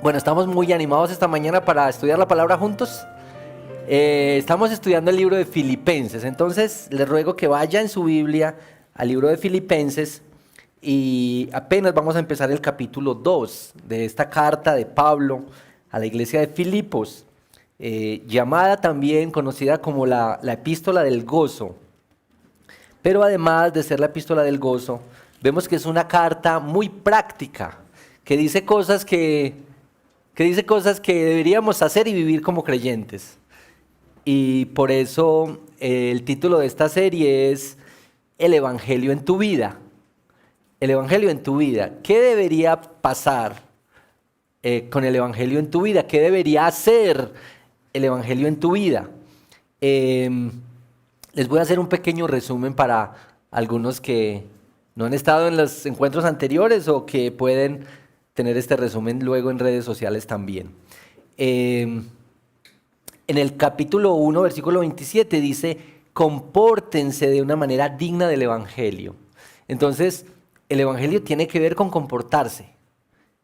Bueno, estamos muy animados esta mañana para estudiar la palabra juntos. Estamos estudiando el libro de Filipenses, entonces les ruego que vaya en su Biblia al libro de Filipenses y apenas vamos a empezar el capítulo 2 de esta carta de Pablo a la iglesia de Filipos, llamada también conocida como la epístola del gozo. Pero además de ser la epístola del gozo, vemos que es una carta muy práctica, que dice cosas que deberíamos hacer y vivir como creyentes. Y por eso el título de esta serie es El Evangelio en tu vida. El Evangelio en tu vida. ¿Qué debería pasar con el Evangelio en tu vida? ¿Qué debería hacer el Evangelio en tu vida? Eh, Les voy a hacer un pequeño resumen para algunos que no han estado en los encuentros anteriores o que pueden tener este resumen luego en redes sociales también. Eh, en el capítulo 1, versículo 27 dice, compórtense de una manera digna del Evangelio. Entonces, el Evangelio tiene que ver con comportarse,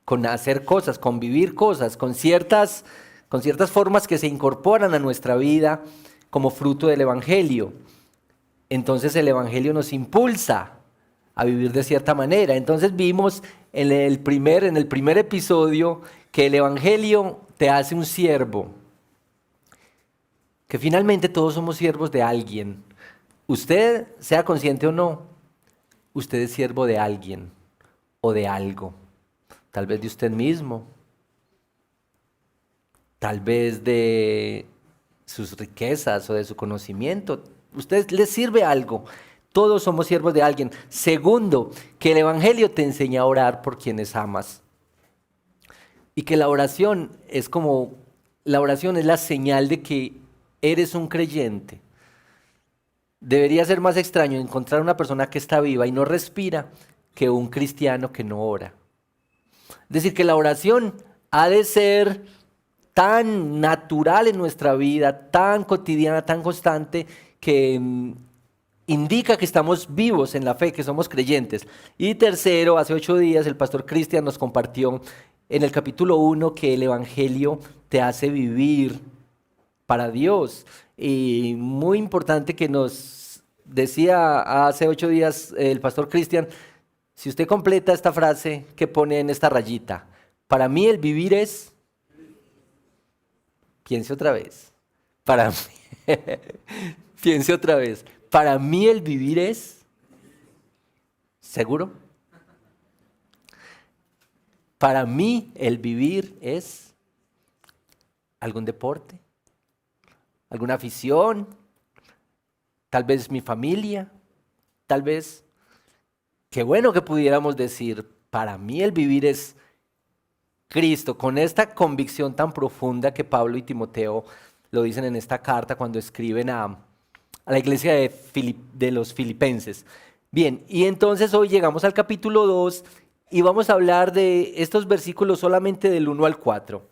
con hacer cosas, con vivir cosas, con ciertas formas que se incorporan a nuestra vida como fruto del Evangelio. Entonces el Evangelio nos impulsa a vivir de cierta manera. Entonces vimos en el primer episodio que el Evangelio te hace un siervo, que finalmente todos somos siervos de alguien. Usted, sea consciente o no, usted es siervo de alguien o de algo. Tal vez de usted mismo, tal vez de sus riquezas o de su conocimiento. Usted le sirve algo. Todos somos siervos de alguien. Segundo, que el Evangelio te enseña a orar por quienes amas. Y que la oración es la señal de que eres un creyente. Debería ser más extraño encontrar una persona que está viva y no respira que un cristiano que no ora. Es decir, que la oración ha de ser tan natural en nuestra vida, tan cotidiana, tan constante, que indica que estamos vivos en la fe, que somos creyentes. Y tercero, hace 8 días el pastor Cristian nos compartió en el capítulo 1 que el Evangelio te hace vivir para Dios. Y muy importante que nos decía hace 8 días el pastor Cristian, si usted completa esta frase que pone en esta rayita, para mí el vivir es, piense otra vez, para mí, piense otra vez, para mí el vivir es, ¿seguro? Para mí el vivir es algún deporte, alguna afición, tal vez mi familia, tal vez, qué bueno que pudiéramos decir, para mí el vivir es Cristo, con esta convicción tan profunda que Pablo y Timoteo lo dicen en esta carta cuando escriben a la iglesia de los filipenses. Bien, y entonces hoy llegamos al capítulo 2 y vamos a hablar de estos versículos solamente del 1 al 4.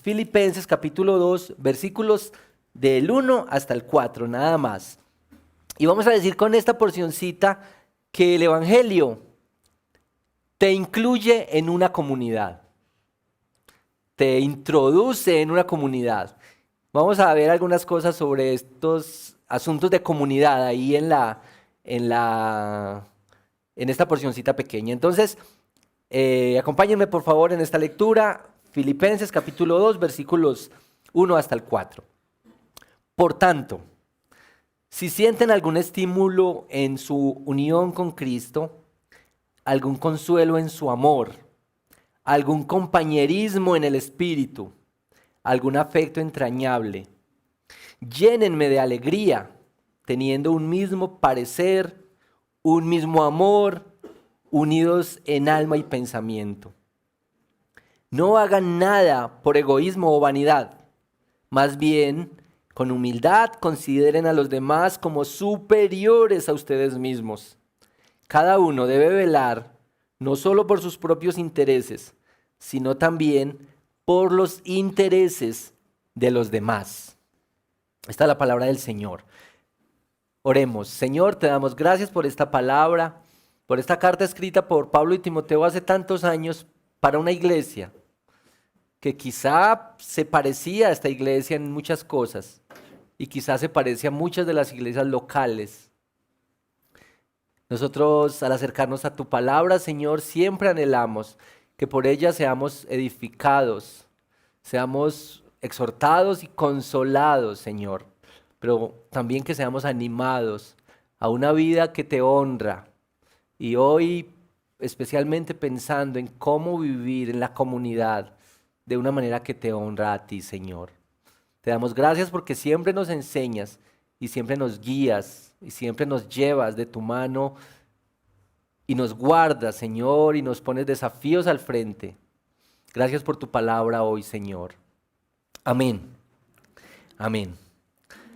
Filipenses capítulo 2, versículos del 1 hasta el 4, nada más. Y vamos a decir con esta porcioncita que el Evangelio te incluye en una comunidad, te introduce en una comunidad. Vamos a ver algunas cosas sobre estos asuntos de comunidad ahí en esta porcioncita pequeña. Entonces, acompáñenme por favor en esta lectura, Filipenses capítulo 2, versículos 1 hasta el 4. Por tanto, si sienten algún estímulo en su unión con Cristo, algún consuelo en su amor, algún compañerismo en el espíritu, algún afecto entrañable, llénenme de alegría, teniendo un mismo parecer, un mismo amor, unidos en alma y pensamiento. No hagan nada por egoísmo o vanidad, más bien, con humildad consideren a los demás como superiores a ustedes mismos. Cada uno debe velar no solo por sus propios intereses, sino también por los intereses de los demás. Esta es la palabra del Señor. Oremos. Señor, te damos gracias por esta palabra, por esta carta escrita por Pablo y Timoteo hace tantos años, para una iglesia que quizá se parecía a esta iglesia en muchas cosas y quizá se parece a muchas de las iglesias locales. Nosotros, al acercarnos a tu palabra, Señor, siempre anhelamos que por ella seamos edificados, seamos exhortados y consolados, Señor, pero también que seamos animados a una vida que te honra. Y hoy, especialmente pensando en cómo vivir en la comunidad de una manera que te honra a ti, Señor. Te damos gracias porque siempre nos enseñas y siempre nos guías y siempre nos llevas de tu mano y nos guardas, Señor, y nos pones desafíos al frente. Gracias por tu palabra hoy, Señor. Amén. Amén.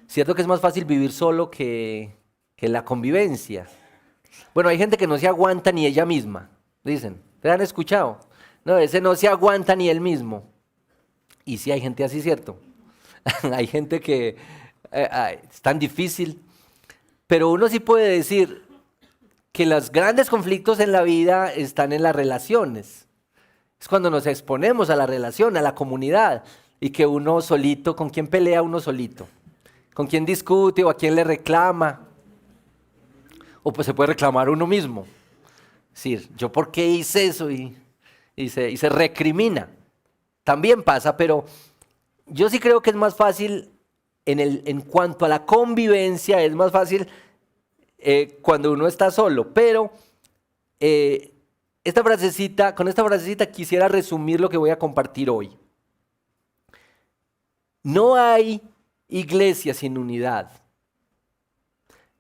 Cierto que es más fácil vivir solo que la convivencia. Bueno, hay gente que no se aguanta ni ella misma, dicen. ¿Te han escuchado? No, ese no se aguanta ni él mismo. Y sí hay gente así, ¿cierto? Hay gente que es tan difícil. Pero uno sí puede decir que los grandes conflictos en la vida están en las relaciones. Es cuando nos exponemos a la relación, a la comunidad. Y que uno solito, ¿con quién pelea uno solito? ¿Con quién discute o a quién le reclama? O pues se puede reclamar uno mismo. Es decir, ¿yo por qué hice eso? Y se recrimina. También pasa, pero yo sí creo que es más fácil en cuanto a la convivencia, es más fácil cuando uno está solo. Pero con esta frasecita quisiera resumir lo que voy a compartir hoy. No hay iglesia sin unidad.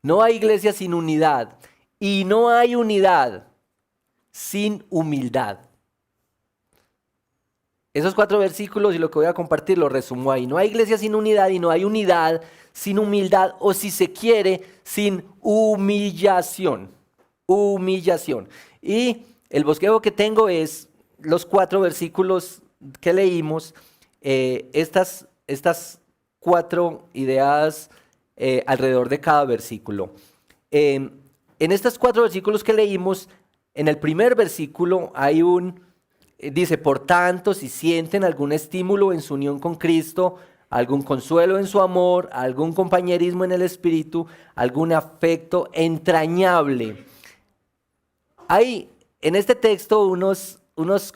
No hay iglesia sin unidad. Y no hay unidad sin humildad. Esos 4 versículos y lo que voy a compartir lo resumo ahí. No hay iglesia sin unidad y no hay unidad sin humildad, o si se quiere, sin humillación. Humillación. Y el bosquejo que tengo es los 4 versículos que leímos, estas 4 ideas alrededor de cada versículo. En estos 4 versículos que leímos, en el primer versículo hay dice, por tanto, si sienten algún estímulo en su unión con Cristo, algún consuelo en su amor, algún compañerismo en el Espíritu, algún afecto entrañable. Hay en este texto unos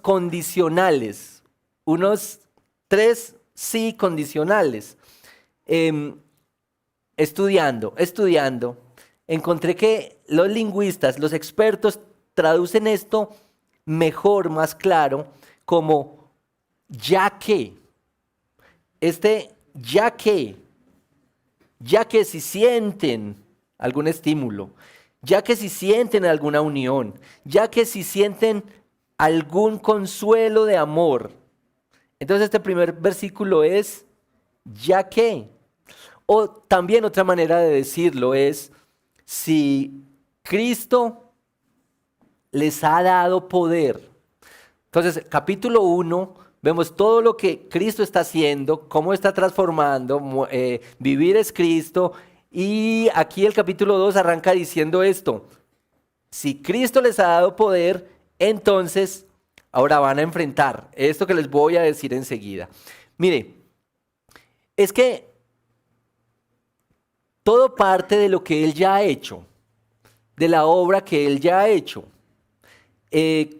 condicionales, unos 3 sí condicionales. Estudiando, encontré que los lingüistas, los expertos, traducen esto mejor, más claro, como ya que. Ya que si sienten algún estímulo, ya que si sienten alguna unión, ya que si sienten algún consuelo de amor. Entonces este primer versículo es ya que. O también otra manera de decirlo es, si Cristo les ha dado poder. Entonces, capítulo 1, vemos todo lo que Cristo está haciendo, cómo está transformando, vivir es Cristo. Y aquí el capítulo 2 arranca diciendo esto: si Cristo les ha dado poder, entonces ahora van a enfrentar esto que les voy a decir enseguida. Mire, es que todo parte de lo que Él ya ha hecho, de la obra que Él ya ha hecho.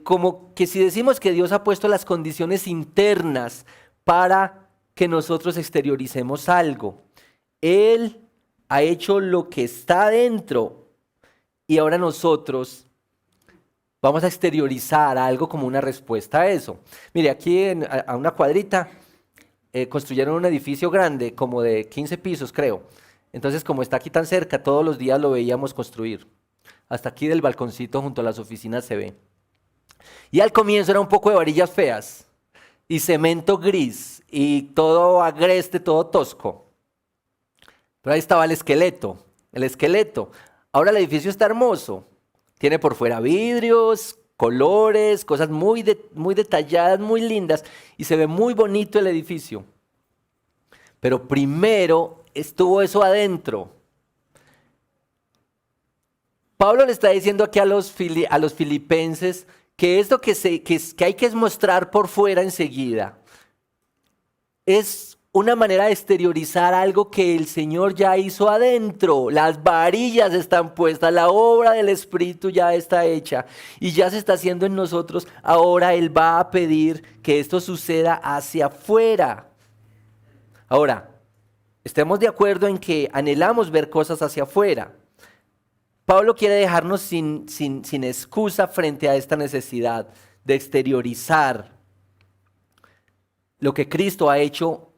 Como que si decimos que Dios ha puesto las condiciones internas para que nosotros exterioricemos algo. Él ha hecho lo que está dentro y ahora nosotros vamos a exteriorizar algo como una respuesta a eso. Mire, aquí a una cuadrita construyeron un edificio grande, como de 15 pisos creo. Entonces, como está aquí tan cerca, todos los días lo veíamos construir. Hasta aquí del balconcito junto a las oficinas se ve. Y al comienzo era un poco de varillas feas y cemento gris y todo agreste, todo tosco. Pero ahí estaba el esqueleto. Ahora el edificio está hermoso. Tiene por fuera vidrios, colores, cosas muy detalladas, muy lindas, y se ve muy bonito el edificio. Pero primero estuvo eso adentro. Pablo le está diciendo aquí a los filipenses que esto que hay que mostrar por fuera enseguida es una manera de exteriorizar algo que el Señor ya hizo adentro. Las varillas están puestas, la obra del Espíritu ya está hecha y ya se está haciendo en nosotros. Ahora Él va a pedir que esto suceda hacia afuera. Ahora, estemos de acuerdo en que anhelamos ver cosas hacia afuera. Pablo quiere dejarnos sin excusa frente a esta necesidad de exteriorizar lo que Cristo ha hecho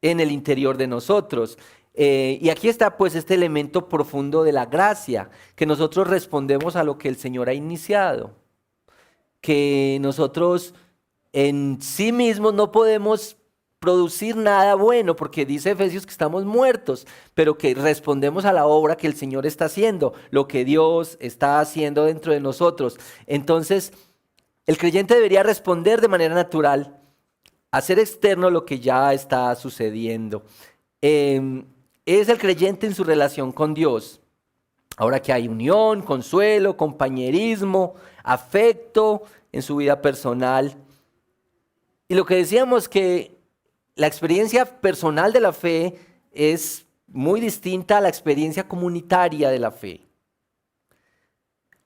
en el interior de nosotros. Y aquí está pues este elemento profundo de la gracia, que nosotros respondemos a lo que el Señor ha iniciado, que nosotros en sí mismos no podemos producir nada bueno, porque dice Efesios que estamos muertos, pero que respondemos a la obra que el Señor está haciendo, lo que Dios está haciendo dentro de nosotros. Entonces, el creyente debería responder de manera natural, hacer externo lo que ya está sucediendo. Es el creyente en su relación con Dios. Ahora que hay unión, consuelo, compañerismo, afecto en su vida personal. Y lo que decíamos que la experiencia personal de la fe es muy distinta a la experiencia comunitaria de la fe.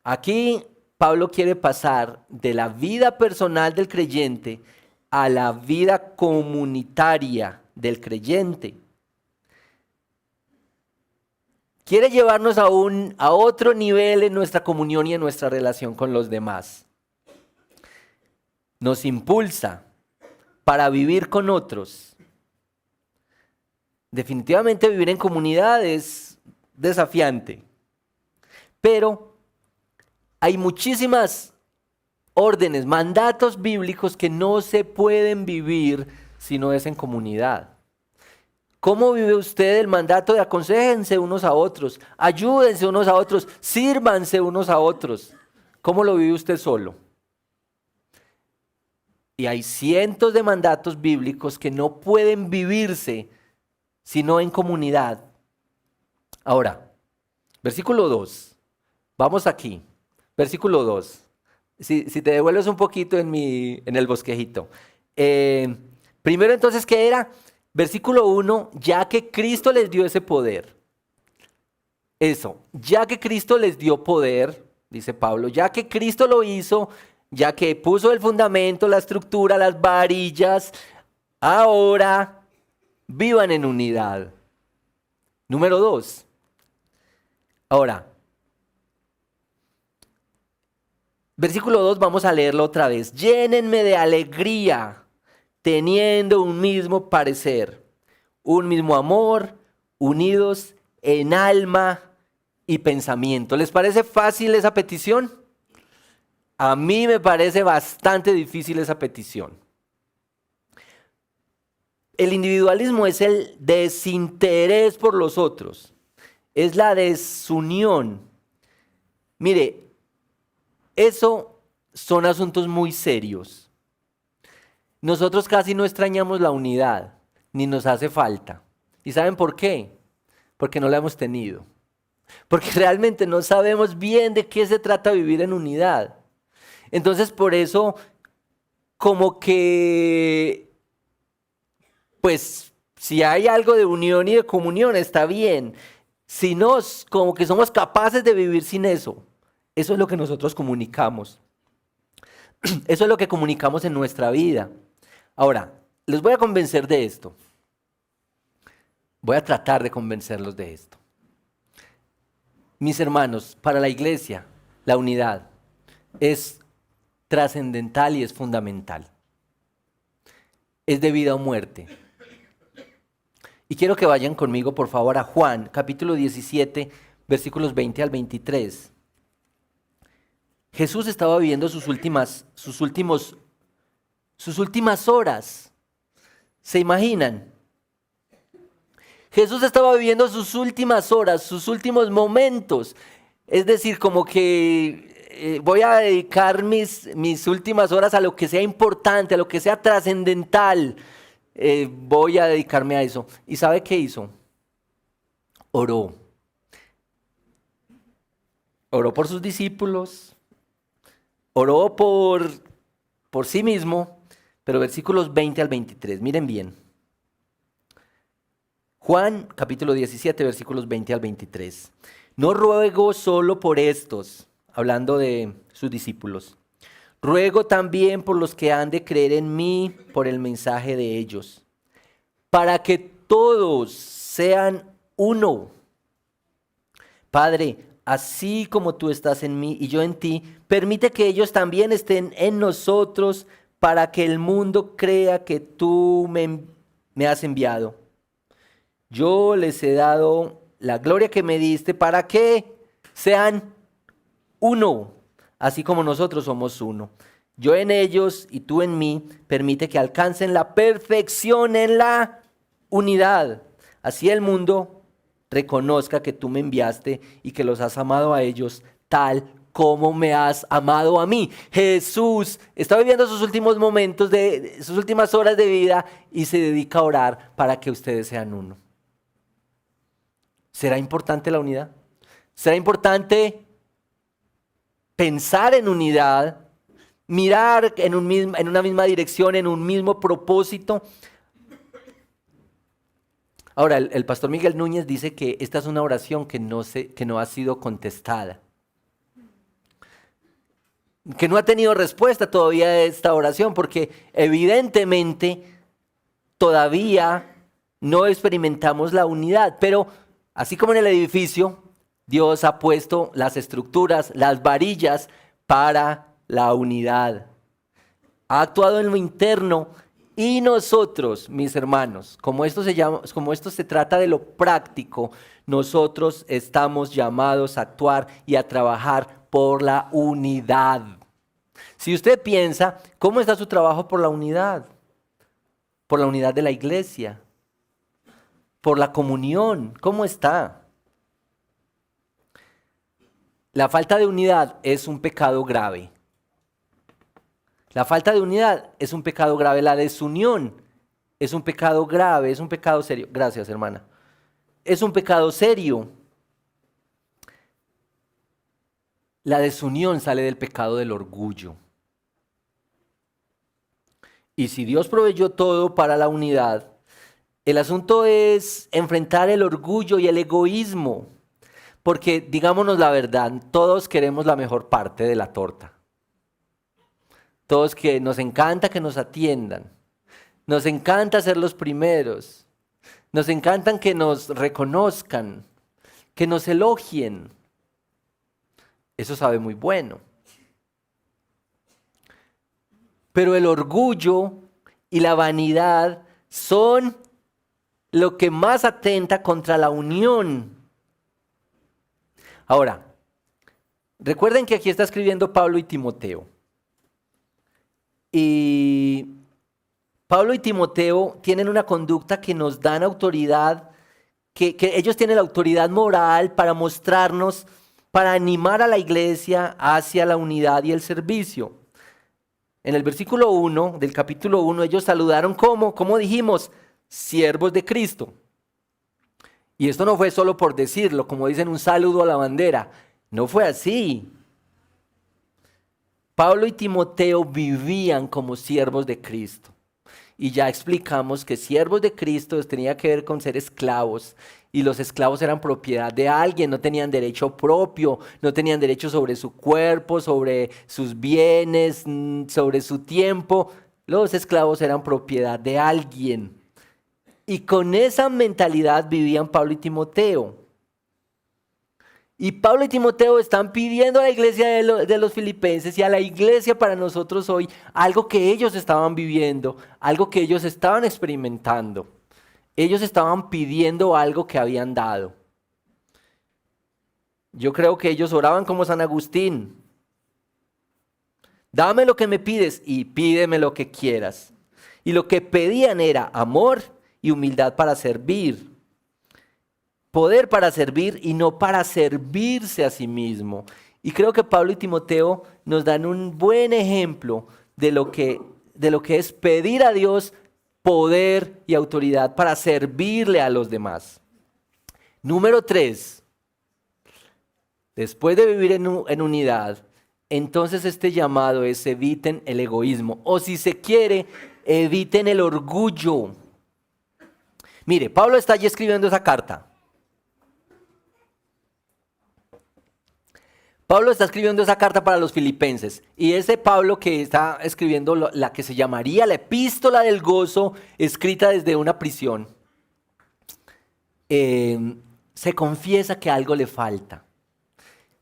Aquí Pablo quiere pasar de la vida personal del creyente a la vida comunitaria del creyente. Quiere llevarnos a otro nivel en nuestra comunión y en nuestra relación con los demás. Nos impulsa para vivir con otros. Definitivamente vivir en comunidad es desafiante, pero hay muchísimas órdenes, mandatos bíblicos que no se pueden vivir si no es en comunidad. ¿Cómo vive usted el mandato de aconséjense unos a otros, ayúdense unos a otros, sírvanse unos a otros? ¿Cómo lo vive usted solo? Y hay cientos de mandatos bíblicos que no pueden vivirse sino en comunidad. Ahora, versículo 2. Vamos aquí. Versículo 2. Si te devuelves un poquito en el bosquejito. Primero entonces, ¿qué era? Versículo 1, ya que Cristo les dio ese poder. Eso, ya que Cristo les dio poder, dice Pablo, ya que Cristo lo hizo, ya que puso el fundamento, la estructura, las varillas, ahora vivan en unidad. Número 2. Ahora, versículo 2, vamos a leerlo otra vez. Llénenme de alegría, teniendo un mismo parecer, un mismo amor, unidos en alma y pensamiento. ¿Les parece fácil esa petición? A mí me parece bastante difícil esa petición. El individualismo es el desinterés por los otros, es la desunión. Mire, eso son asuntos muy serios. Nosotros casi no extrañamos la unidad, ni nos hace falta. ¿Y saben por qué? Porque no la hemos tenido. Porque realmente no sabemos bien de qué se trata vivir en unidad. Entonces, por eso, como que, pues, si hay algo de unión y de comunión, está bien. Si no, como que somos capaces de vivir sin eso. Eso es lo que nosotros comunicamos. Eso es lo que comunicamos en nuestra vida. Ahora, les voy a convencer de esto. Voy a tratar de convencerlos de esto. Mis hermanos, para la iglesia, la unidad es trascendental y es fundamental. Es de vida o muerte. Y quiero que vayan conmigo, por favor, a Juan, capítulo 17, versículos 20 al 23. Jesús estaba viviendo sus últimas horas. ¿Se imaginan? Jesús estaba viviendo sus últimas horas, sus últimos momentos. Es decir, como que voy a dedicar mis últimas horas a lo que sea importante, a lo que sea trascendental. Voy a dedicarme a eso. ¿Y sabe qué hizo? Oró. Oró por sus discípulos. oró por sí mismo, pero versículos 20 al 23, miren bien. Juan capítulo 17, versículos 20 al 23. No ruego solo por estos, hablando de sus discípulos. Ruego también por los que han de creer en mí por el mensaje de ellos, para que todos sean uno. Padre, así como tú estás en mí y yo en ti, permite que ellos también estén en nosotros para que el mundo crea que tú me has enviado. Yo les he dado la gloria que me diste para que sean uno, así como nosotros somos uno. Yo en ellos y tú en mí, permite que alcancen la perfección en la unidad. Así el mundo reconozca que tú me enviaste y que los has amado a ellos tal como me has amado a mí. Jesús está viviendo sus últimos momentos, sus últimas horas de vida y se dedica a orar para que ustedes sean uno. ¿Será importante la unidad? ¿Será importante pensar en unidad, mirar en una misma dirección, en un mismo propósito? Ahora, el pastor Miguel Núñez dice que esta es una oración que no ha sido contestada, que no ha tenido respuesta todavía esta oración, porque evidentemente todavía no experimentamos la unidad, pero así como en el edificio, Dios ha puesto las estructuras, las varillas para la unidad. Ha actuado en lo interno y nosotros, mis hermanos, como esto se trata de lo práctico, nosotros estamos llamados a actuar y a trabajar por la unidad. Si usted piensa, ¿cómo está su trabajo por la unidad? Por la unidad de la iglesia, por la comunión, ¿cómo está? La falta de unidad es un pecado grave. La falta de unidad es un pecado grave. La desunión es un pecado grave, es un pecado serio. Gracias, hermana. Es un pecado serio. La desunión sale del pecado del orgullo. Y si Dios proveyó todo para la unidad, el asunto es enfrentar el orgullo y el egoísmo. Porque, digámonos la verdad, todos queremos la mejor parte de la torta. Todos que nos encanta que nos atiendan. Nos encanta ser los primeros. Nos encantan que nos reconozcan, que nos elogien. Eso sabe muy bueno. Pero el orgullo y la vanidad son lo que más atenta contra la unión. Ahora, recuerden que aquí está escribiendo Pablo y Timoteo. Y Pablo y Timoteo tienen una conducta que nos dan autoridad, que ellos tienen la autoridad moral para mostrarnos, para animar a la iglesia hacia la unidad y el servicio. En el versículo 1 del capítulo 1, ellos saludaron como dijimos, siervos de Cristo. Y esto no fue solo por decirlo, como dicen un saludo a la bandera. No fue así. Pablo y Timoteo vivían como siervos de Cristo. Y ya explicamos que siervos de Cristo tenía que ver con ser esclavos. Y los esclavos eran propiedad de alguien, no tenían derecho propio, no tenían derecho sobre su cuerpo, sobre sus bienes, sobre su tiempo. Los esclavos eran propiedad de alguien. Y con esa mentalidad vivían Pablo y Timoteo. Y Pablo y Timoteo están pidiendo a la iglesia de los filipenses y a la iglesia para nosotros hoy algo que ellos estaban viviendo, algo que ellos estaban experimentando. Ellos estaban pidiendo algo que habían dado. Yo creo que ellos oraban como San Agustín. Dame lo que me pides y pídeme lo que quieras. Y lo que pedían era amor y humildad para servir. Poder para servir y no para servirse a sí mismo. Y creo que Pablo y Timoteo nos dan un buen ejemplo de lo que es pedir a Dios poder y autoridad para servirle a los demás. Número 3. Después de vivir en unidad, Entonces este llamado es eviten el egoísmo, o si se quiere, eviten el orgullo. Mire, Pablo está allí escribiendo esa carta. Pablo está escribiendo esa carta para los filipenses, y ese Pablo que está escribiendo la que se llamaría la epístola del gozo, escrita desde una prisión, se confiesa que algo le falta,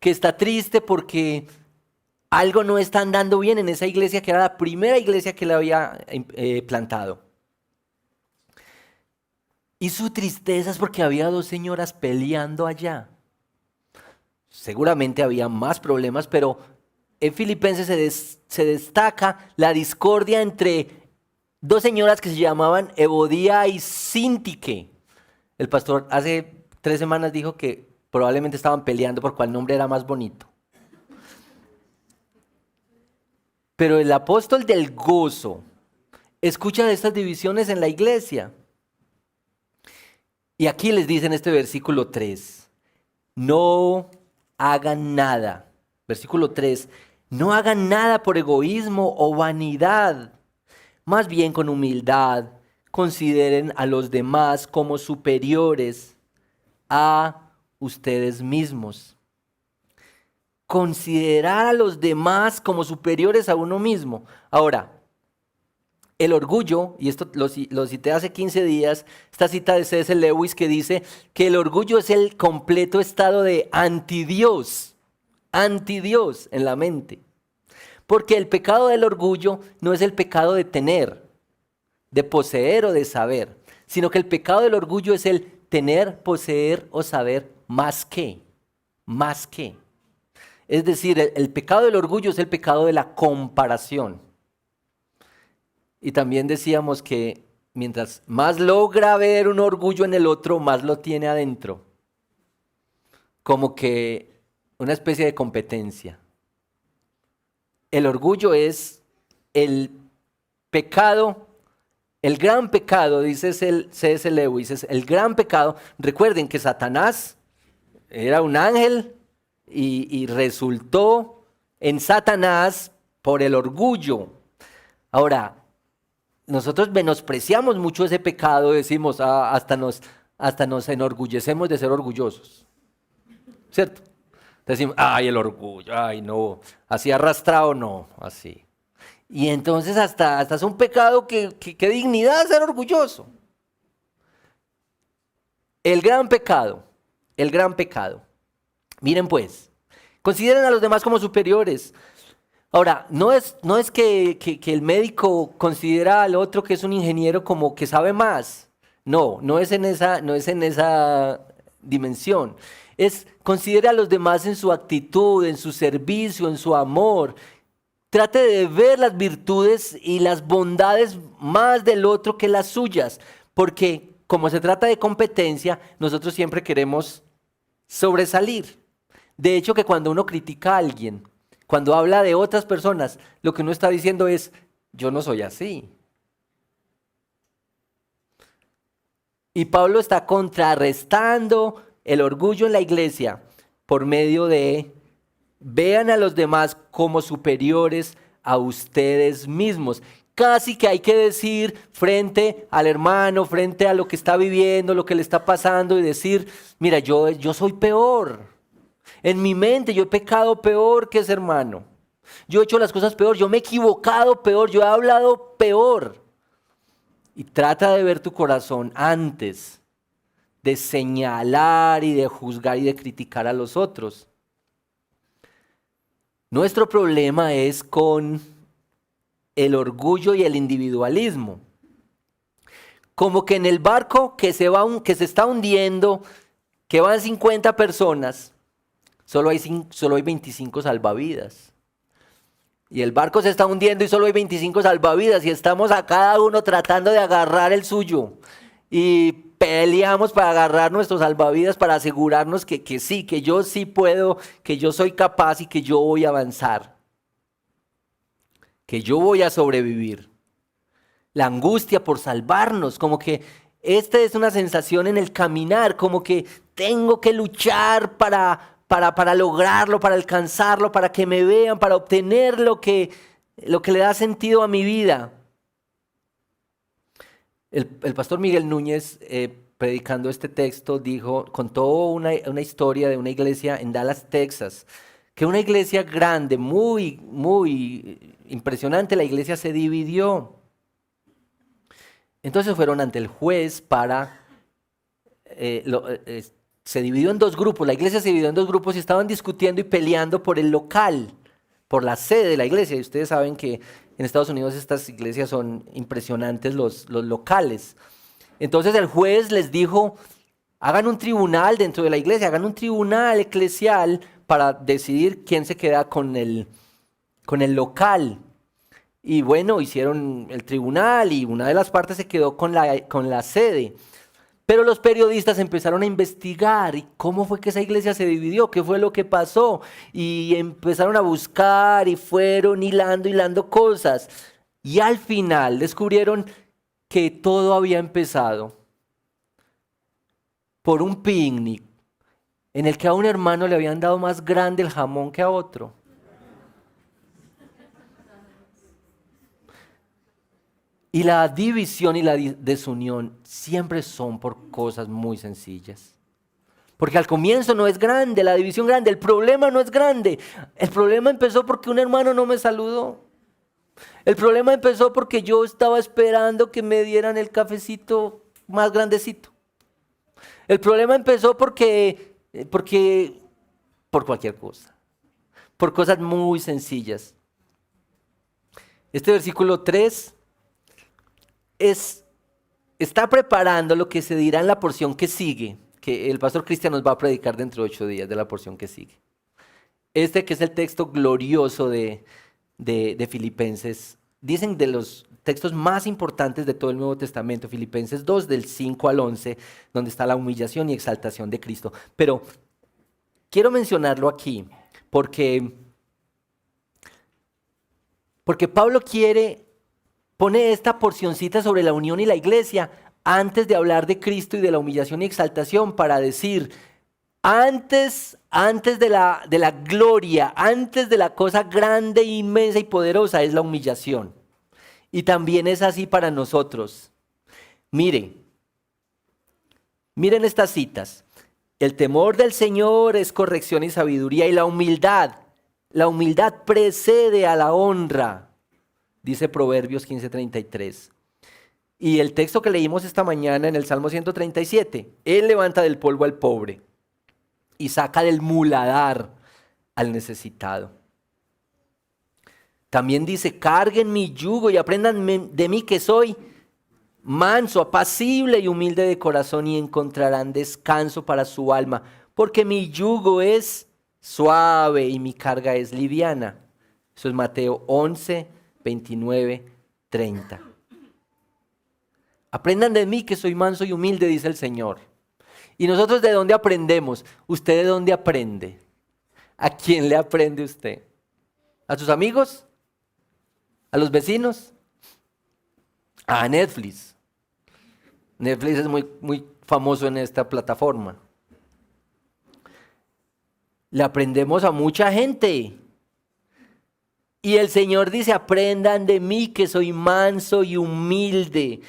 que está triste porque algo no está andando bien en esa iglesia que era la primera iglesia que le había plantado. Y su tristeza es porque había dos señoras peleando allá. Seguramente había más problemas, pero en Filipenses se destaca la discordia entre dos señoras que se llamaban Evodía y Síntique. El pastor hace 3 semanas dijo que probablemente estaban peleando por cuál nombre era más bonito. Pero el apóstol del gozo escucha de estas divisiones en la iglesia. Y aquí les dice en este versículo 3, no hagan nada. Versículo 3, no hagan nada por egoísmo o vanidad. Más bien con humildad, consideren a los demás como superiores a ustedes mismos. Considerar a los demás como superiores a uno mismo. Ahora, el orgullo, y esto lo cité hace 15 días, esta cita de C.S. Lewis que dice que el orgullo es el completo estado de antidios en la mente. Porque el pecado del orgullo no es el pecado de tener, de poseer o de saber, sino que el pecado del orgullo es el tener, poseer o saber más que. Es decir, el pecado del orgullo es el pecado de la comparación. Y también decíamos que mientras más logra ver un orgullo en el otro, más lo tiene adentro. Como que una especie de competencia. El orgullo es el pecado, el gran pecado, dice C.S. Lewis, es el gran pecado. Recuerden que Satanás era un ángel y resultó en Satanás por el orgullo. Ahora, nosotros menospreciamos mucho ese pecado, decimos, hasta nos enorgullecemos de ser orgullosos, ¿cierto? Decimos, ay, el orgullo, ay, no, así arrastrado, no, así. Y entonces hasta es un pecado que dignidad ser orgulloso. El gran pecado. Miren pues, consideren a los demás como superiores. Ahora, no es que el médico considera al otro que es un ingeniero como que sabe más. No es en esa dimensión. Considera a los demás en su actitud, en su servicio, en su amor. Trate de ver las virtudes y las bondades más del otro que las suyas. Porque como se trata de competencia, nosotros siempre queremos sobresalir. De hecho, que cuando uno critica a alguien, cuando habla de otras personas, lo que uno está diciendo es, yo no soy así. Y Pablo está contrarrestando el orgullo en la iglesia por medio de, vean a los demás como superiores a ustedes mismos. Casi que hay que decir frente al hermano, frente a lo que está viviendo, lo que le está pasando y decir, mira, yo soy peor. En mi mente yo he pecado peor que ese hermano. Yo he hecho las cosas peor, yo me he equivocado peor, yo he hablado peor. Y trata de ver tu corazón antes de señalar y de juzgar y de criticar a los otros. Nuestro problema es con el orgullo y el individualismo. Como que en el barco que se está hundiendo, que van 50 personas, solo hay 25 salvavidas. Y el barco se está hundiendo y solo hay 25 salvavidas y estamos a cada uno tratando de agarrar el suyo. Y peleamos para agarrar nuestros salvavidas para asegurarnos que sí, que yo sí puedo, que yo soy capaz y que yo voy a avanzar. Que yo voy a sobrevivir. La angustia por salvarnos, como que esta es una sensación en el caminar, como que tengo que luchar para para lograrlo, para alcanzarlo, para que me vean, para obtener lo que le da sentido a mi vida. El pastor Miguel Núñez, predicando este texto, contó una historia de una iglesia en Dallas, Texas, que una iglesia grande, muy, muy impresionante, la iglesia se dividió. Entonces fueron ante el juez se dividió en dos grupos, la iglesia se dividió en dos grupos y estaban discutiendo y peleando por el local, por la sede de la iglesia. Y ustedes saben que en Estados Unidos estas iglesias son impresionantes, los locales. Entonces el juez les dijo, hagan un tribunal dentro de la iglesia, hagan un tribunal eclesial para decidir quién se queda con el local. Y bueno, hicieron el tribunal y una de las partes se quedó con la sede. Pero los periodistas empezaron a investigar y cómo fue que esa iglesia se dividió, qué fue lo que pasó. Y empezaron a buscar y fueron hilando cosas. Y al final descubrieron que todo había empezado por un picnic en el que a un hermano le habían dado más grande el jamón que a otro. Y la división y la desunión siempre son por cosas muy sencillas. Porque al comienzo no es grande, la división grande, el problema no es grande. El problema empezó porque un hermano no me saludó. El problema empezó porque yo estaba esperando que me dieran el cafecito más grandecito. El problema empezó por cualquier cosa, por cosas muy sencillas. Este versículo 3 está preparando lo que se dirá en la porción que sigue, que el pastor Cristian nos va a predicar dentro de 8 días de la porción que sigue. Este que es el texto glorioso de Filipenses, dicen de los textos más importantes de todo el Nuevo Testamento, Filipenses 2 del 5 al 11, donde está la humillación y exaltación de Cristo. Pero quiero mencionarlo aquí porque Pablo pone esta porcioncita sobre la unión y la iglesia antes de hablar de Cristo y de la humillación y exaltación, para decir, antes de la gloria, antes de la cosa grande, inmensa y poderosa es la humillación. Y también es así para nosotros. Miren estas citas. El temor del Señor es corrección y sabiduría, y la humildad precede a la honra. Dice Proverbios 15:33. Y el texto que leímos esta mañana en el Salmo 137. Él levanta del polvo al pobre y saca del muladar al necesitado. También dice, carguen mi yugo y aprendan de mí que soy manso, apacible y humilde de corazón, y encontrarán descanso para su alma, porque mi yugo es suave y mi carga es liviana. Eso es Mateo 11, 29, 30. Aprendan de mí que soy manso y humilde, dice el Señor. ¿Y nosotros de dónde aprendemos? ¿Usted de dónde aprende? ¿A quién le aprende usted? ¿A sus amigos? ¿A los vecinos? A Netflix. Netflix es muy, muy famoso en esta plataforma. Le aprendemos a mucha gente. Y el Señor dice, aprendan de mí que soy manso y humilde.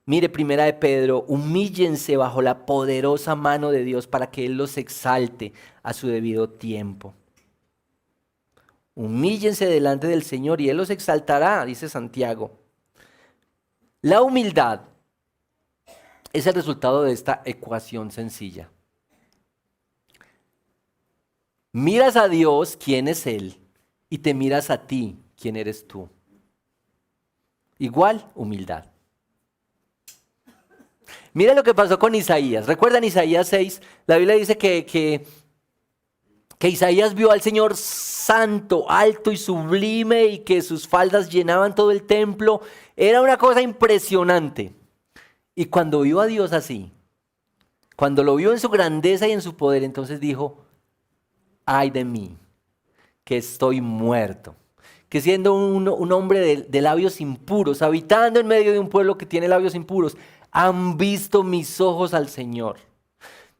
Mire, primera de Pedro, humíllense bajo la poderosa mano de Dios para que Él los exalte a su debido tiempo. Humíllense delante del Señor y Él los exaltará, dice Santiago. La humildad es el resultado de esta ecuación sencilla. Miras a Dios, ¿quién es Él? Y te miras a ti, ¿quién eres tú? Igual, humildad. Mira lo que pasó con Isaías. ¿Recuerdan Isaías 6? La Biblia dice que Isaías vio al Señor santo, alto y sublime, y que sus faldas llenaban todo el templo. Era una cosa impresionante. Y cuando vio a Dios así, cuando lo vio en su grandeza y en su poder, entonces dijo, ay de mí, que estoy muerto, que siendo un hombre de labios impuros, habitando en medio de un pueblo que tiene labios impuros, han visto mis ojos al Señor.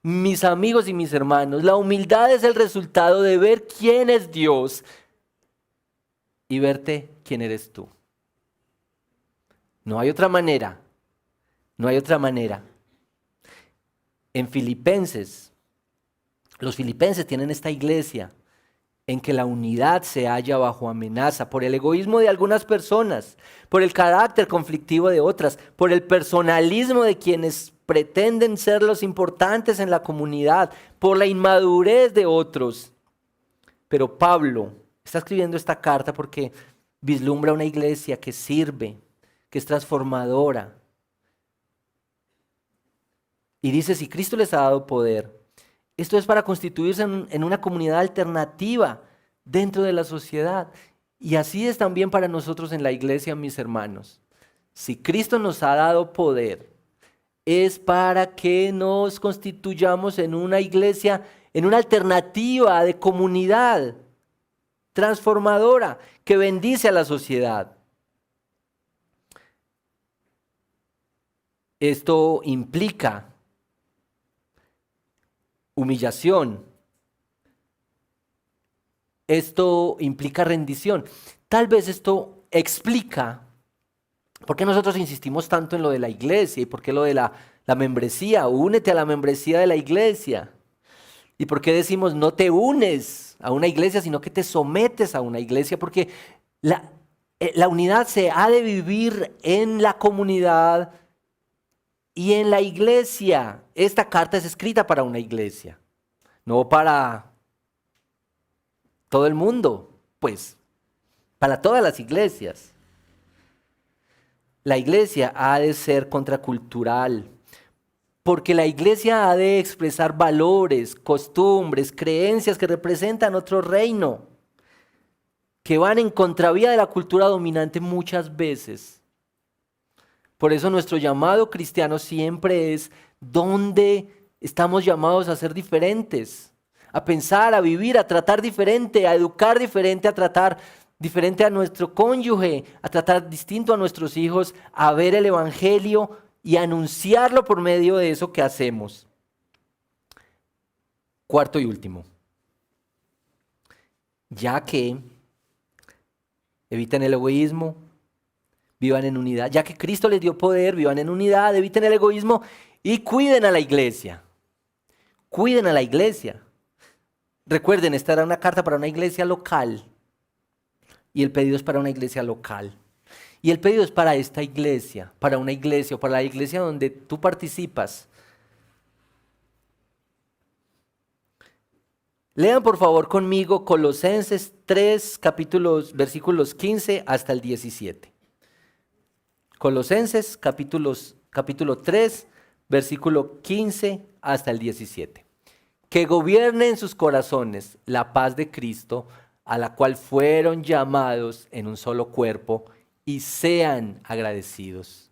Mis amigos y mis hermanos, la humildad es el resultado de ver quién es Dios y verte quién eres tú. No hay otra manera, no hay otra manera. En Filipenses, los filipenses tienen esta iglesia en que la unidad se halla bajo amenaza por el egoísmo de algunas personas, por el carácter conflictivo de otras, por el personalismo de quienes pretenden ser los importantes en la comunidad, por la inmadurez de otros. Pero Pablo está escribiendo esta carta porque vislumbra una iglesia que sirve, que es transformadora. Y dice, si Cristo les ha dado poder, esto es para constituirse en una comunidad alternativa dentro de la sociedad. Y así es también para nosotros en la iglesia, mis hermanos. Si Cristo nos ha dado poder, es para que nos constituyamos en una iglesia, en una alternativa de comunidad transformadora que bendice a la sociedad. Esto implica humillación. Esto implica rendición. Tal vez esto explica por qué nosotros insistimos tanto en lo de la iglesia y por qué lo de la membresía. Únete a la membresía de la iglesia. Y por qué decimos no te unes a una iglesia, sino que te sometes a una iglesia. Porque la unidad se ha de vivir en la comunidad y en la iglesia. Esta carta es escrita para una iglesia, no para todo el mundo, pues, para todas las iglesias. La iglesia ha de ser contracultural, porque la iglesia ha de expresar valores, costumbres, creencias que representan otro reino, que van en contravía de la cultura dominante muchas veces. Por eso nuestro llamado cristiano siempre es donde estamos llamados a ser diferentes, a pensar, a vivir, a tratar diferente, a educar diferente, a tratar diferente a nuestro cónyuge, a tratar distinto a nuestros hijos, a ver el evangelio y a anunciarlo por medio de eso que hacemos. Cuarto y último, ya que eviten el egoísmo, vivan en unidad. Ya que Cristo les dio poder, vivan en unidad, eviten el egoísmo y cuiden a la iglesia. Cuiden a la iglesia. Recuerden, esta era una carta para una iglesia local. Y el pedido es para una iglesia local. Y el pedido es para esta iglesia, para una iglesia o para la iglesia donde tú participas. Lean por favor conmigo Colosenses 3, versículos 15 hasta el 17. Colosenses capítulo 3, versículo 15 hasta el 17. Que gobierne en sus corazones la paz de Cristo, a la cual fueron llamados en un solo cuerpo, y sean agradecidos.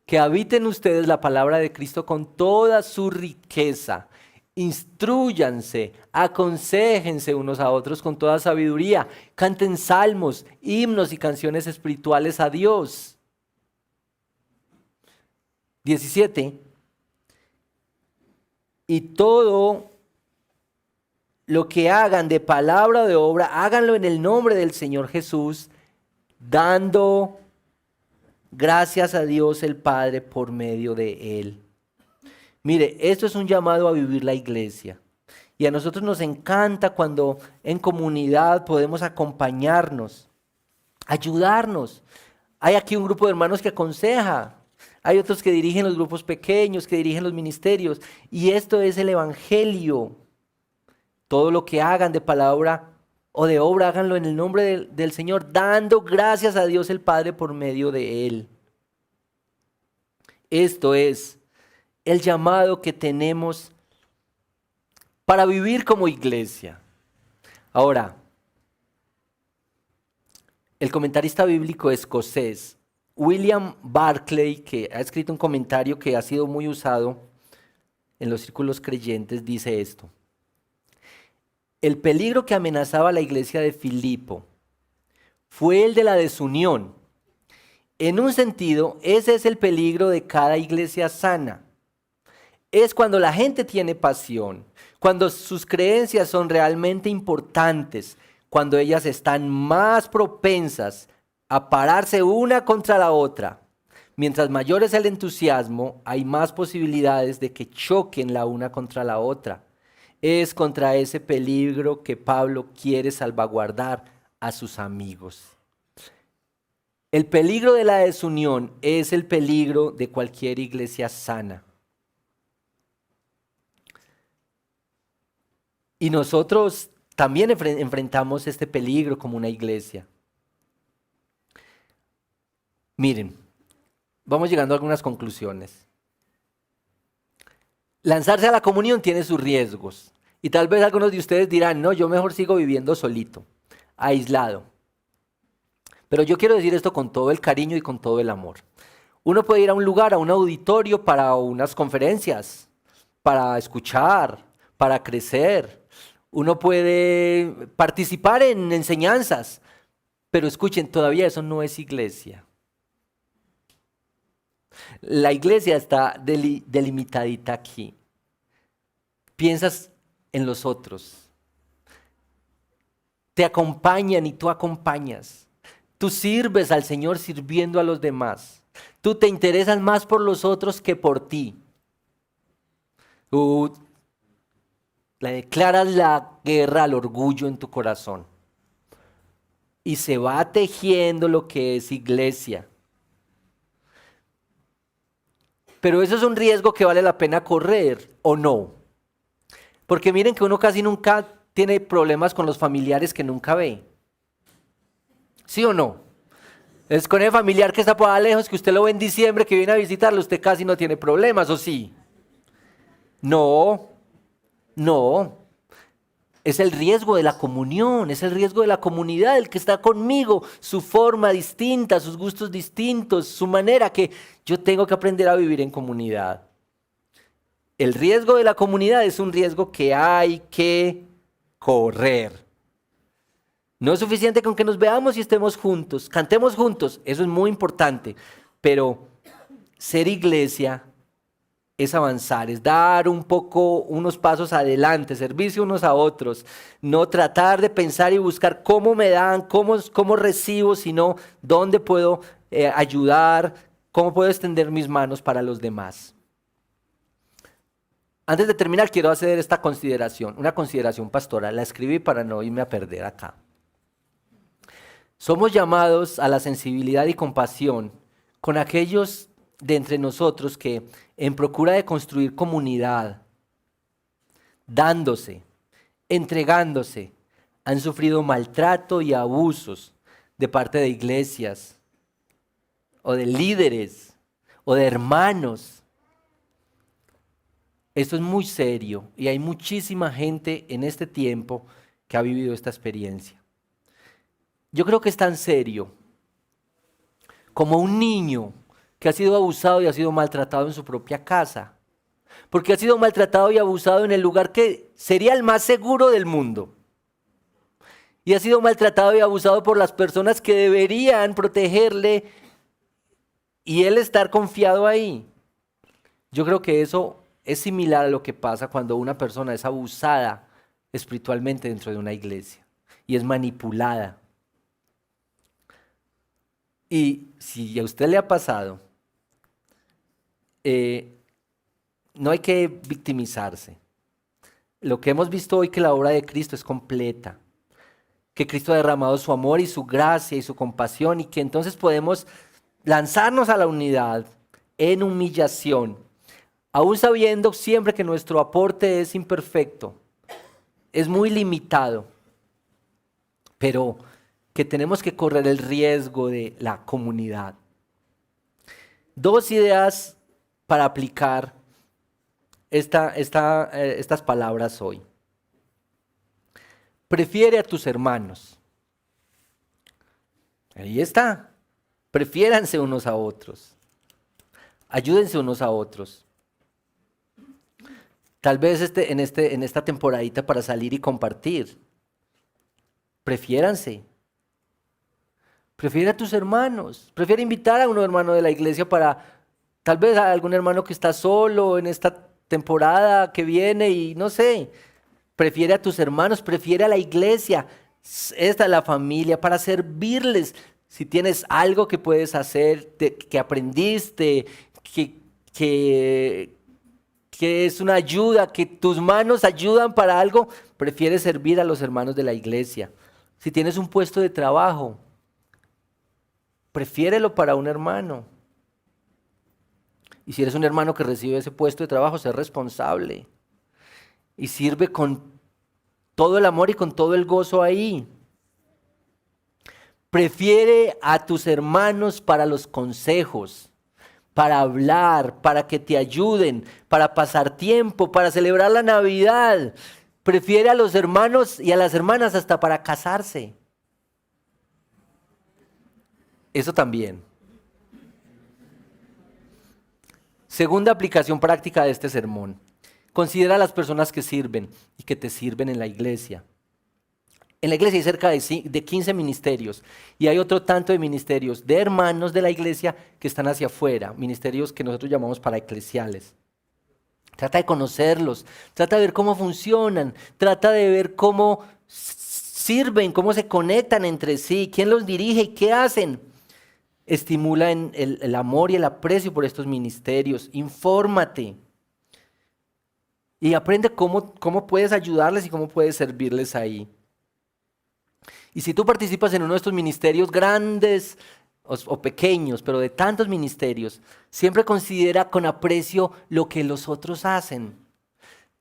Que habiten ustedes la palabra de Cristo con toda su riqueza. Instrúyanse, aconséjense unos a otros con toda sabiduría. Canten salmos, himnos y canciones espirituales a Dios. 17. Y todo lo que hagan de palabra o de obra, háganlo en el nombre del Señor Jesús, dando gracias a Dios el Padre por medio de Él. Mire, esto es un llamado a vivir la iglesia. Y a nosotros nos encanta cuando en comunidad podemos acompañarnos, ayudarnos. Hay aquí un grupo de hermanos que aconseja. Hay otros que dirigen los grupos pequeños, que dirigen los ministerios. Y esto es el evangelio. Todo lo que hagan de palabra o de obra, háganlo en el nombre del Señor, dando gracias a Dios el Padre por medio de Él. Esto es el llamado que tenemos para vivir como iglesia. Ahora, el comentarista bíblico escocés William Barclay, que ha escrito un comentario que ha sido muy usado en los círculos creyentes, dice esto: el peligro que amenazaba a la iglesia de Filipo fue el de la desunión. En un sentido, ese es el peligro de cada iglesia sana. es cuando la gente tiene pasión, cuando sus creencias son realmente importantes, cuando ellas están más propensas a pararse una contra la otra. Mientras mayor es el entusiasmo, hay más posibilidades de que choquen la una contra la otra. Es contra ese peligro que Pablo quiere salvaguardar a sus amigos. El peligro de la desunión es el peligro de cualquier iglesia sana. Y nosotros también enfrentamos este peligro como una iglesia. Miren, vamos llegando a algunas conclusiones. Lanzarse a la comunión tiene sus riesgos. Y tal vez algunos de ustedes dirán, no, yo mejor sigo viviendo solito, aislado. Pero yo quiero decir esto con todo el cariño y con todo el amor. Uno puede ir a un lugar, a un auditorio para unas conferencias, para escuchar, para crecer. Uno puede participar en enseñanzas, pero escuchen, todavía eso no es iglesia. La iglesia está delimitadita aquí. Piensas en los otros. Te acompañan y tú acompañas. Tú sirves al Señor sirviendo a los demás. Tú te interesas más por los otros que por ti. Tú le declaras la guerra al orgullo en tu corazón. Y se va tejiendo lo que es iglesia. Pero eso es un riesgo que vale la pena correr, ¿o no? Porque miren que uno casi nunca tiene problemas con los familiares que nunca ve. ¿Sí o no? Es con el familiar que está por allá lejos, que usted lo ve en diciembre, que viene a visitarlo, usted casi no tiene problemas, ¿o sí? No, no. Es el riesgo de la comunión, es el riesgo de la comunidad, el que está conmigo, su forma distinta, sus gustos distintos, su manera, que yo tengo que aprender a vivir en comunidad. El riesgo de la comunidad es un riesgo que hay que correr. No es suficiente con que nos veamos y estemos juntos, cantemos juntos, eso es muy importante, pero ser iglesia es avanzar, es dar un poco, unos pasos adelante, servirse unos a otros, no tratar de pensar y buscar cómo me dan, cómo recibo, sino dónde puedo ayudar, cómo puedo extender mis manos para los demás. Antes de terminar, quiero hacer esta consideración, una consideración pastoral, la escribí para no irme a perder acá. Somos llamados a la sensibilidad y compasión con aquellos de entre nosotros que, en procura de construir comunidad, dándose, entregándose, han sufrido maltrato y abusos de parte de iglesias, o de líderes, o de hermanos. Esto es muy serio y hay muchísima gente en este tiempo que ha vivido esta experiencia. Yo creo que es tan serio como un niño que ha sido abusado y ha sido maltratado en su propia casa. Porque ha sido maltratado y abusado en el lugar que sería el más seguro del mundo. Y ha sido maltratado y abusado por las personas que deberían protegerle y él estar confiado ahí. Yo creo que eso es similar a lo que pasa cuando una persona es abusada espiritualmente dentro de una iglesia y es manipulada. Y si a usted le ha pasado, no hay que victimizarse. Lo que hemos visto hoy, que la obra de Cristo es completa, que Cristo ha derramado su amor y su gracia y su compasión, y que entonces podemos lanzarnos a la unidad en humillación, aún sabiendo siempre que nuestro aporte es imperfecto, es muy limitado, pero que tenemos que correr el riesgo de la comunidad. Dos ideas para aplicar estas palabras hoy. Prefiere a tus hermanos. Ahí está. Prefiéranse unos a otros. Ayúdense unos a otros. Tal vez en esta temporadita para salir y compartir. Prefiéranse. Prefiere a tus hermanos. Prefiere invitar a un hermano de la iglesia para, tal vez a algún hermano que está solo en esta temporada que viene y no sé, prefiere a tus hermanos, prefiere a la iglesia. Esta es la familia para servirles. Si tienes algo que puedes hacer, que aprendiste, que, que es una ayuda, que tus manos ayudan para algo, prefiere servir a los hermanos de la iglesia. Si tienes un puesto de trabajo, prefiérelo para un hermano. Y si eres un hermano que recibe ese puesto de trabajo, sé responsable. Y sirve con todo el amor y con todo el gozo ahí. Prefiere a tus hermanos para los consejos, para hablar, para que te ayuden, para pasar tiempo, para celebrar la Navidad. Prefiere a los hermanos y a las hermanas hasta para casarse. Eso también. Segunda aplicación práctica de este sermón. Considera a las personas que sirven y que te sirven en la iglesia. En la iglesia hay cerca de 15 ministerios y hay otro tanto de ministerios de hermanos de la iglesia que están hacia afuera, ministerios que nosotros llamamos paraeclesiales. Trata de conocerlos, trata de ver cómo funcionan, trata de ver cómo sirven, cómo se conectan entre sí, quién los dirige y qué hacen. Estimula el amor y el aprecio por estos ministerios, infórmate y aprende cómo puedes ayudarles y cómo puedes servirles ahí. Y si tú participas en uno de estos ministerios grandes o pequeños, pero de tantos ministerios, siempre considera con aprecio lo que los otros hacen.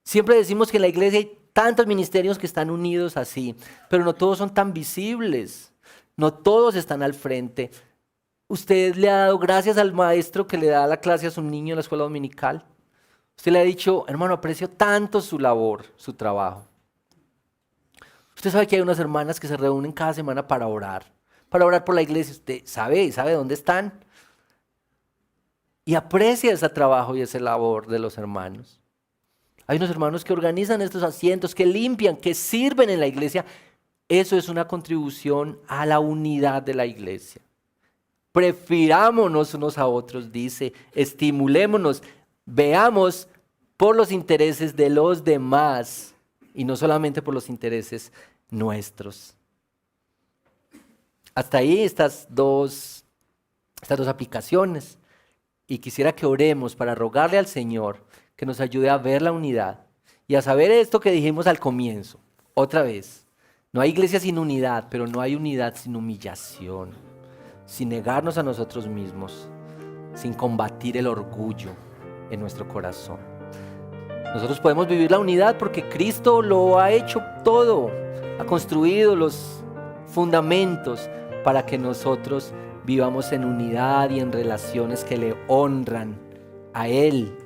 Siempre decimos que en la iglesia hay tantos ministerios que están unidos así, pero no todos son tan visibles, no todos están al frente. ¿Usted le ha dado gracias al maestro que le da la clase a su niño en la escuela dominical? Usted le ha dicho, hermano, aprecio tanto su labor, su trabajo. Usted sabe que hay unas hermanas que se reúnen cada semana para orar por la iglesia. Usted sabe dónde están. Y aprecia ese trabajo y esa labor de los hermanos. Hay unos hermanos que organizan estos asientos, que limpian, que sirven en la iglesia. Eso es una contribución a la unidad de la iglesia. Prefirámonos unos a otros, dice, estimulémonos, veamos por los intereses de los demás y no solamente por los intereses nuestros. Hasta ahí estas dos aplicaciones. Y quisiera que oremos para rogarle al Señor que nos ayude a ver la unidad y a saber esto que dijimos al comienzo. Otra vez, no hay iglesia sin unidad, pero no hay unidad sin humillación, sin negarnos a nosotros mismos, sin combatir el orgullo en nuestro corazón. Nosotros podemos vivir la unidad porque Cristo lo ha hecho todo, ha construido los fundamentos para que nosotros vivamos en unidad y en relaciones que le honran a Él